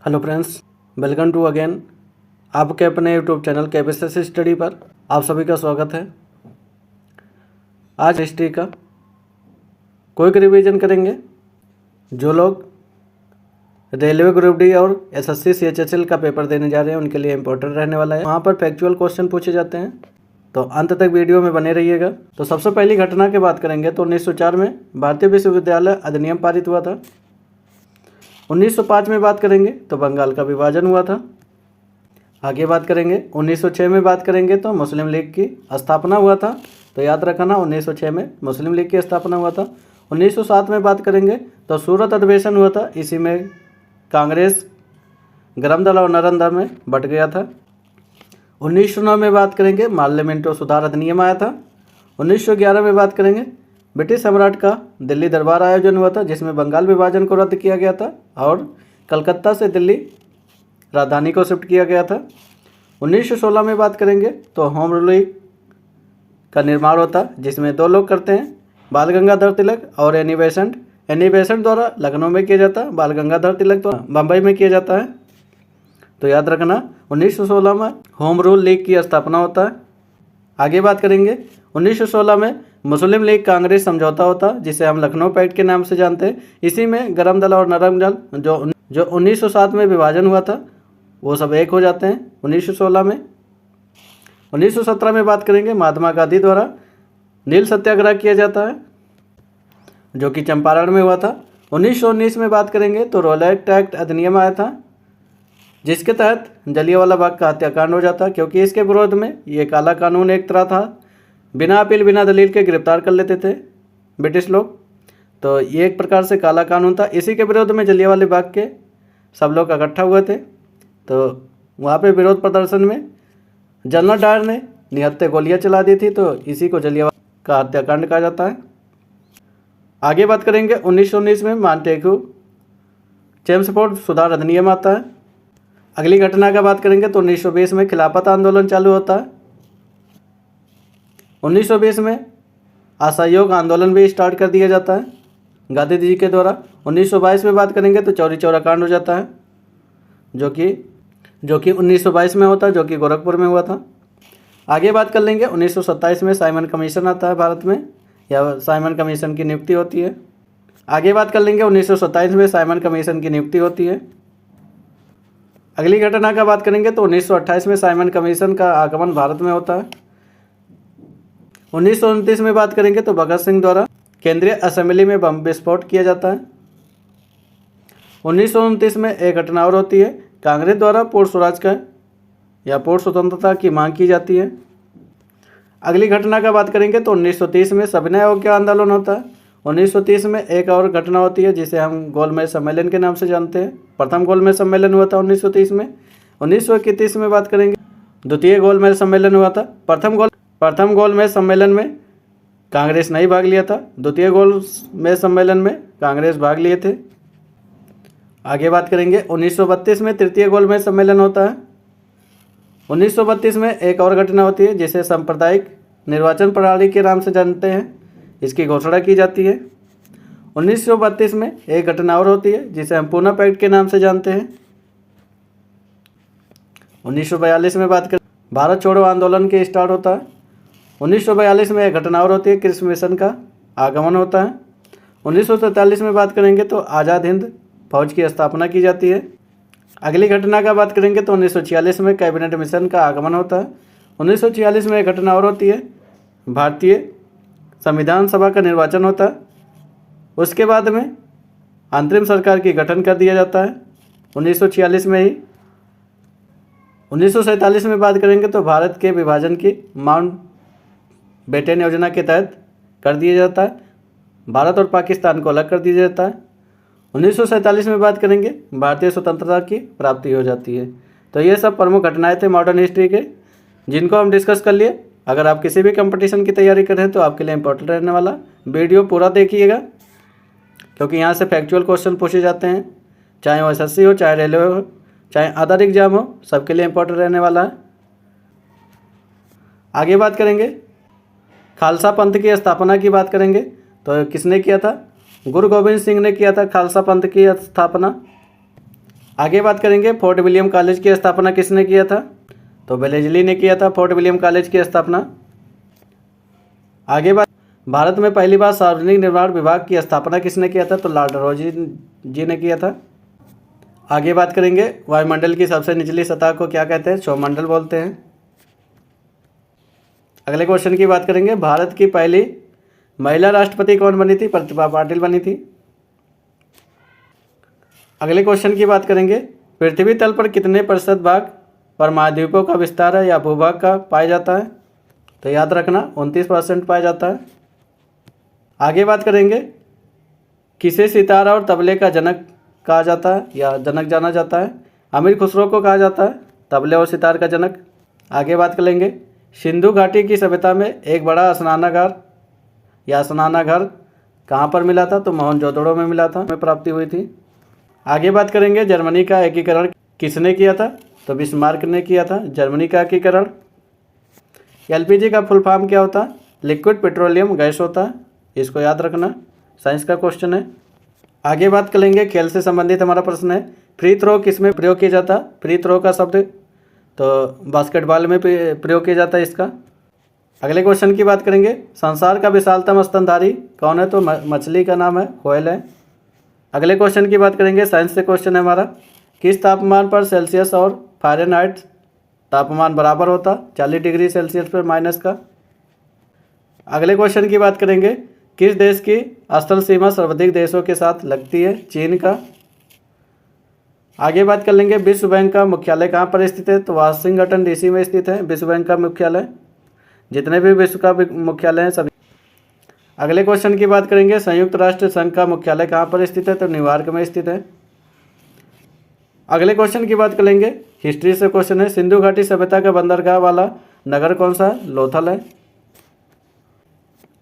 Hello friends, welcome to again आपके अपने YouTube channel कैपेसिस study पर आप सभी का स्वागत है। आज हिस्ट्री का क्विक रिवीजन करेंगे। जो लोग रेलवे ग्रुप डी और एसएससी सीएचएसएल का पेपर देने जा रहे हैं उनके लिए इम्पोर्टेंट रहने वाला है। वहाँ पर फैक्चुअल क्वेश्चन पूछे जाते हैं, तो अंत तक वीडियो में बने रहिएगा। तो सबसे पहली घटना की बात करेंगे तो 1904 में भारतीय विश्वविद्यालय अधिनियम पारित हुआ था। 1905 में बात करेंगे तो बंगाल का विभाजन हुआ था। आगे बात करेंगे 1906 में बात करेंगे तो मुस्लिम लीग की स्थापना हुआ था। तो याद रखना 1906 में मुस्लिम लीग की स्थापना हुआ था। 1907 में बात करेंगे तो सूरत अधिवेशन हुआ था। इसी में कांग्रेस गरम दल और नरम दल में बट गया था। 1909 में बात करेंगे माल्य मिंटो सुधार अधिनियम आया था। 1911 में बात करेंगे ब्रिटिश सम्राट का दिल्ली दरबार आयोजन हुआ था, जिसमें बंगाल विभाजन को रद्द किया गया था और कलकत्ता से दिल्ली राजधानी को शिफ्ट किया गया था। 1916 में बात करेंगे तो होम रूल का निर्माण होता, जिसमें दो लोग करते हैं, बाल गंगाधर तिलक और एनी बेसेंट। एनी बेसेंट द्वारा लखनऊ में किया जाता है, बाल गंगाधर तिलक द्वारा बम्बई में किया जाता है। तो याद रखना 1916 में होम रूल लीग की स्थापना होता है। आगे बात करेंगे 1916 में मुस्लिम लीग कांग्रेस समझौता होता, जिसे हम लखनऊ पैक्ट के नाम से जानते हैं। इसी में गरम दल और नरम दल जो 1907 में विभाजन हुआ था वो सब एक हो जाते हैं 1916 में। 1917 में बात करेंगे महात्मा गांधी द्वारा नील सत्याग्रह किया जाता है, जो कि चंपारण में हुआ था। 1919 में बात करेंगे तो रॉलेट एक्ट अधिनियम आया था, जिसके तहत जलियांवाला बाग का हत्याकांड हो जाता, क्योंकि इसके विरोध में ये काला कानून एक तरह था। बिना अपील बिना दलील के गिरफ्तार कर लेते थे ब्रिटिश लोग। तो ये एक प्रकार से काला कानून था। इसी के विरोध में जलियांवाले बाग के सब लोग इकट्ठा हुए थे। तो वहाँ पे विरोध प्रदर्शन में जनरल डायर ने निहत्थे गोलियाँ चला दी थी, तो इसी को जलियांवाला का हत्याकांड कहा जाता है। आगे बात करेंगे 1919 में मॉन्टेग्यू चेम्सफोर्ड सुधार अधिनियम आता है। अगली घटना का बात करेंगे तो 1920 में खिलाफत आंदोलन चालू होता है। 1920 में असहयोग आंदोलन भी स्टार्ट कर दिया जाता है गांधी जी के द्वारा। 1922 में बात करेंगे तो चौरी चौरा कांड हो जाता है, जो कि 1922 में होता है, जो कि गोरखपुर में हुआ था। आगे बात कर लेंगे 1927 में साइमन कमीशन आता है भारत में, या साइमन कमीशन की नियुक्ति होती है। आगे बात कर लेंगे 1927 में साइमन कमीशन की नियुक्ति होती है। अगली घटना का बात करेंगे तो 1928 में साइमन कमीशन का आगमन भारत में होता है। 1929 में बात करेंगे तो भगत सिंह द्वारा केंद्रीय असेंबली में बम विस्फोट किया जाता है। 1929 में एक घटना और होती है, कांग्रेस द्वारा पूर्ण स्वराज का या पूर्ण स्वतंत्रता की मांग की जाती है। अगली घटना का बात करेंगे तो 1930 में सविनय अवज्ञा आंदोलन होता है। 1930 में एक और घटना होती है, जिसे हम गोलमेज सम्मेलन के नाम से जानते हैं। प्रथम गोलमेज सम्मेलन हुआ था 1930 में। 1931 में बात करेंगे द्वितीय गोलमेज सम्मेलन हुआ था। प्रथम गोलमेज सम्मेलन में कांग्रेस नहीं भाग लिया था, द्वितीय गोलमेज सम्मेलन में कांग्रेस भाग लिए थे। आगे बात करेंगे 1932 में तृतीय गोलमेज सम्मेलन होता है। 1932 में एक और घटना होती है, जिसे सांप्रदायिक निर्वाचन प्रणाली के नाम से जानते हैं। इसकी घोषणा की जाती है। 1932 में एक घटना और होती है, जिसे हम पूना पैक्ट के नाम से जानते हैं। 1942 में बात करें भारत छोड़ो आंदोलन के स्टार्ट होता है। 1942 में एक घटना और होती है, कृषि मिशन का आगमन होता है। 1943 में बात करेंगे तो आज़ाद हिंद फौज की स्थापना की जाती है। अगली घटना का बात करेंगे तो 1946 में कैबिनेट मिशन का आगमन होता है। 1946 में एक घटना और होती है, भारतीय संविधान सभा का निर्वाचन होता है। उसके बाद में अंतरिम सरकार की गठन कर दिया जाता है 1946 में ही। 1947 में बात करेंगे तो भारत के विभाजन की माउंट बेटन योजना के तहत कर दिया जाता है, भारत और पाकिस्तान को अलग कर दिया जाता है। 1947 में बात करेंगे भारतीय स्वतंत्रता की प्राप्ति हो जाती है। तो ये सब प्रमुख घटनाएं थे मॉडर्न हिस्ट्री के, जिनको हम डिस्कस कर लिए। अगर आप किसी भी कंपटीशन की तैयारी कर रहे हैं तो आपके लिए इंपॉर्टेंट रहने वाला वीडियो पूरा देखिएगा, क्योंकि यहाँ से फैक्चुअल क्वेश्चन पूछे जाते हैं, चाहे वो एसएससी हो, चाहे रेलवे हो, चाहे अदर एग्जाम हो, सबके लिए इंपॉर्टेंट रहने वाला है। आगे बात करेंगे खालसा पंथ की स्थापना की बात करेंगे तो किसने किया था? गुरु गोविंद सिंह ने किया था खालसा पंथ की स्थापना। आगे बात करेंगे फोर्ट विलियम कॉलेज की स्थापना किसने किया था? तो वेलेस्ली ने किया था फोर्ट विलियम कॉलेज की स्थापना। आगे बात, भारत में पहली बार सार्वजनिक निर्माण विभाग की स्थापना किसने किया था? तो लॉर्ड रोजी जी ने किया था। आगे बात करेंगे वायुमंडल की सबसे निचली सतह को क्या कहते हैं? सौरमंडल बोलते हैं। अगले क्वेश्चन की बात करेंगे, भारत की पहली महिला राष्ट्रपति कौन बनी थी? प्रतिभा पाटिल बनी थी। अगले क्वेश्चन की बात करेंगे, पृथ्वी तल पर कितने प्रतिशत भाग पर महाद्वीपों का विस्तार है या भूभाग का पाया जाता है? तो याद रखना 29% पाया जाता है। आगे बात करेंगे, किसे सितारा और तबले का जनक कहा जाता है या जनक जाना जाता है? अमीर खुसरो को कहा जाता है तबले और सितार का जनक। आगे बात करेंगे, सिंधु घाटी की सभ्यता में एक बड़ा स्नानागार या स्नानाघर कहाँ पर मिला था? तो मोहनजोदड़ो में मिला था, में प्राप्ति हुई थी। आगे बात करेंगे, जर्मनी का एकीकरण किसने किया था? तो बिस्मार्क ने किया था जर्मनी का एकीकरण। एलपीजी का फुल फॉर्म क्या होता है? लिक्विड पेट्रोलियम गैस होता है, इसको याद रखना, साइंस का क्वेश्चन है। आगे बात करेंगे, खेल से संबंधित हमारा प्रश्न है, फ्री थ्रो किस में प्रयोग किया जाता है? फ्री थ्रो का शब्द तो बास्केटबॉल में प्रयोग किया जाता है इसका। अगले क्वेश्चन की बात करेंगे, संसार का विशालतम स्तनधारी कौन है? तो मछली का नाम है व्हेल है। अगले क्वेश्चन की बात करेंगे, साइंस से क्वेश्चन है हमारा, किस तापमान पर सेल्सियस और फ़ारेनहाइट तापमान बराबर होता? 40 डिग्री सेल्सियस पर माइनस का। अगले क्वेश्चन की बात करेंगे, किस देश की स्थल सीमा सर्वाधिक देशों के साथ लगती है? चीन का। आगे बात कर लेंगे, विश्व बैंक का मुख्यालय कहाँ पर स्थित है? तो वाशिंगटन डीसी में स्थित है विश्व बैंक का मुख्यालय। जितने भी विश्व का मुख्यालय है सभी। अगले क्वेश्चन की बात करेंगे, संयुक्त राष्ट्र संघ का मुख्यालय कहाँ पर स्थित है? तो न्यूयॉर्क में स्थित है। अगले क्वेश्चन की बात करेंगे, हिस्ट्री से क्वेश्चन है, सिंधु घाटी सभ्यता का बंदरगाह वाला नगर कौन सा है? लोथल है।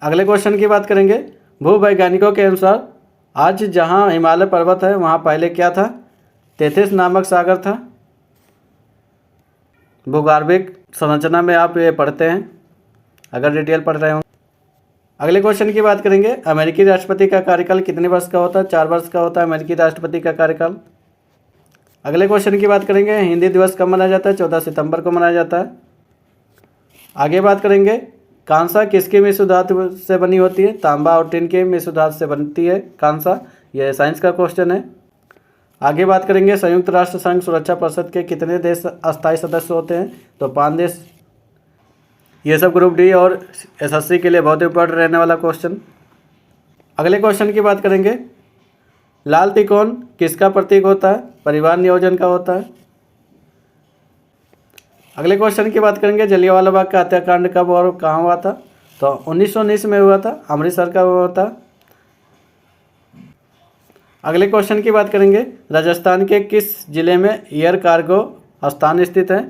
अगले क्वेश्चन की बात करेंगे, भूवैज्ञानिकों के अनुसार आज जहाँ हिमालय पर्वत है वहाँ पहले क्या था? तेथिस नामक सागर था। भूगर्भिक संरचना में आप ये पढ़ते हैं अगर डिटेल पढ़ रहे हो। अगले क्वेश्चन की बात करेंगे, अमेरिकी राष्ट्रपति का कार्यकाल कितने वर्ष का होता है? 4 वर्ष का होता है अमेरिकी राष्ट्रपति का कार्यकाल। अगले क्वेश्चन की बात करेंगे, हिंदी दिवस कब मनाया जाता है? 14 सितंबर को मनाया जाता है। आगे बात करेंगे, कांसा किसके मिश्र धातु से बनी होती है? तांबा और टिन के मिश्र धातु से बनती है कांसा, यह साइंस का क्वेश्चन है। आगे बात करेंगे, संयुक्त राष्ट्र संघ सुरक्षा परिषद के कितने देश अस्थायी सदस्य होते हैं? तो 5 देश। ये सब ग्रुप डी और एसएससी के लिए बहुत इंपॉर्टेंट रहने वाला क्वेश्चन। अगले क्वेश्चन की बात करेंगे, लाल त्रिकोण किसका प्रतीक होता है? परिवार नियोजन का होता है। अगले क्वेश्चन की बात करेंगे, जलियांवाला बाग का हत्याकांड कब और कहाँ हुआ था? तो 1919 में हुआ था, अमृतसर का हुआ था। अगले क्वेश्चन की बात करेंगे, राजस्थान के किस जिले में एयर कार्गो स्थान स्थित है?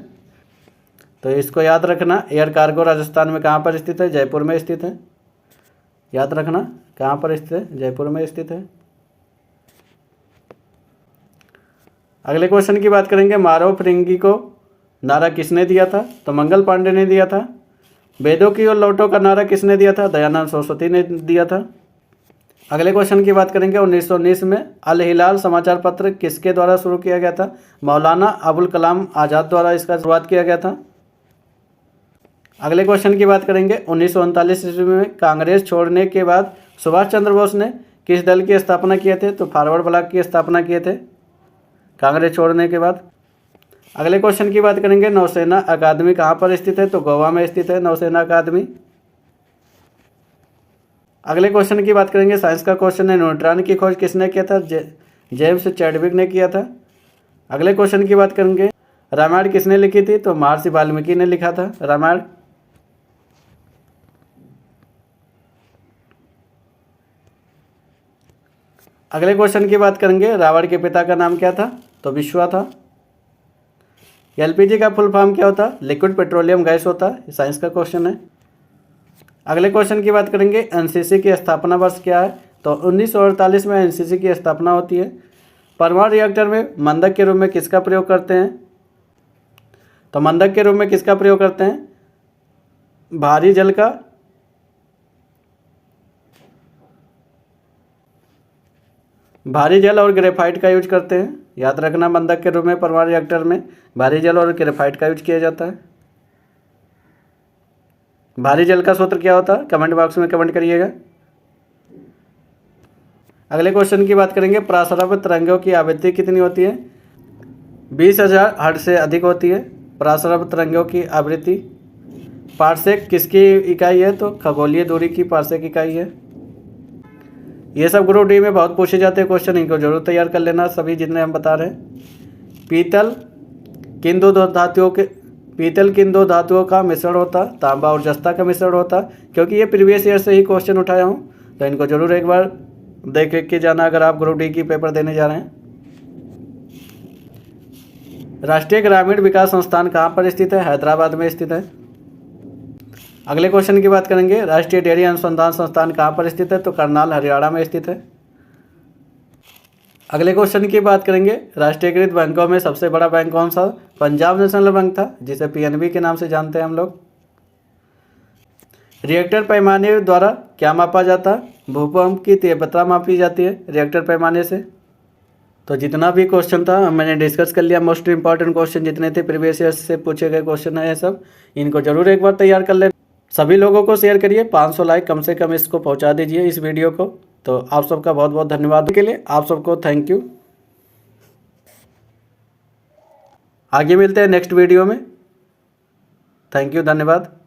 तो इसको याद रखना, एयर कार्गो राजस्थान में कहाँ पर स्थित है? जयपुर में स्थित है। याद रखना कहाँ पर स्थित है? जयपुर में स्थित है। अगले क्वेश्चन की बात करेंगे, मारो फिरंगी को नारा किसने दिया था? तो मंगल पांडे ने दिया था। वेदों की ओर लौटो का नारा किसने दिया था? दयानंद सरस्वती ने दिया था। अगले क्वेश्चन की बात करेंगे, 1919 में अल हिलाल समाचार पत्र किसके द्वारा शुरू किया गया था? मौलाना अबुल कलाम आज़ाद द्वारा इसका शुरुआत किया गया था। अगले क्वेश्चन की बात करेंगे, 1939 ईस्वी में कांग्रेस छोड़ने के बाद सुभाष चंद्र बोस ने किस दल की स्थापना किए थे? तो फॉरवर्ड ब्लॉक की स्थापना किए थे कांग्रेस छोड़ने के बाद। अगले क्वेश्चन की बात करेंगे, नौसेना अकादमी कहाँ पर स्थित है? तो गोवा में स्थित है नौसेना अकादमी। अगले क्वेश्चन की बात करेंगे, साइंस का क्वेश्चन है, न्यूट्रॉन की खोज किसने किया था? जेम्स चैडविक ने किया था। अगले क्वेश्चन की बात करेंगे, रामायण किसने लिखी थी? तो महर्षि वाल्मीकि ने लिखा था रामायण। अगले क्वेश्चन की बात करेंगे, रावण के पिता का नाम क्या था? तो विश्वा था। एलपीजी का फुल फॉर्म क्या होता? लिक्विड पेट्रोलियम गैस होता है, साइंस का क्वेश्चन है। अगले क्वेश्चन की बात करेंगे, एनसीसी की स्थापना वर्ष क्या है? तो 1948 में एनसीसी की स्थापना होती है। परमाणु रिएक्टर में मंदक के रूप में किसका प्रयोग करते हैं? तो मंदक के रूप में किसका प्रयोग करते हैं? भारी जल का। भारी जल और ग्रेफाइट का यूज करते हैं, याद रखना, बंधक के रूप में परमाणु रिएक्टर में भारी जल और ग्रेफाइट का यूज किया जाता है। भारी जल का सूत्र क्या होता है, कमेंट बॉक्स में कमेंट करिएगा। अगले क्वेश्चन की बात करेंगे, पराश्रव्य तरंगों की आवृत्ति कितनी होती है? 20,000 हर्ट्ज से अधिक होती है पराश्रव्य तरंगों की आवृत्ति। पारसेक किसकी इकाई है? तो खगोलीय दूरी की पारसेक इकाई है। ये सब ग्रुप डी में बहुत पूछे जाते हैं क्वेश्चन, इनको जरूर तैयार कर लेना सभी जितने हम बता रहे हैं। पीतल किन दो धातुओं का मिश्रण होता? तांबा और जस्ता का मिश्रण होता। क्योंकि ये प्रीवियस ईयर से ही क्वेश्चन उठाया हूँ, तो इनको जरूर एक बार देख के जाना अगर आप ग्रुप डी की पेपर देने जा रहे हैं। राष्ट्रीय ग्रामीण विकास संस्थान कहाँ पर स्थित है? हैदराबाद में स्थित है। अगले क्वेश्चन की बात करेंगे, राष्ट्रीय डेयरी अनुसंधान संस्थान कहाँ पर स्थित है? तो करनाल हरियाणा में स्थित है। अगले क्वेश्चन की बात करेंगे, राष्ट्रीयकृत बैंकों में सबसे बड़ा बैंक कौन सा? पंजाब नेशनल बैंक था, जिसे पीएनबी के नाम से जानते हैं हम लोग। रिएक्टर पैमाने द्वारा क्या मापा जाता है? भूकंप की तीव्रता मापी जाती है रिएक्टर पैमाने से। तो जितना भी क्वेश्चन था मैंने डिस्कस कर लिया, मोस्ट इंपॉर्टेंट क्वेश्चन जितने थे प्रीवियस ईयर से पूछे गए क्वेश्चन है ये सब, इनको जरूर एक बार तैयार कर लें। सभी लोगों को शेयर करिए, 500 लाइक कम से कम इसको पहुंचा दीजिए इस वीडियो को। तो आप सबका बहुत बहुत धन्यवाद के लिए, आप सबको थैंक यू। आगे मिलते हैं नेक्स्ट वीडियो में। थैंक यू, धन्यवाद।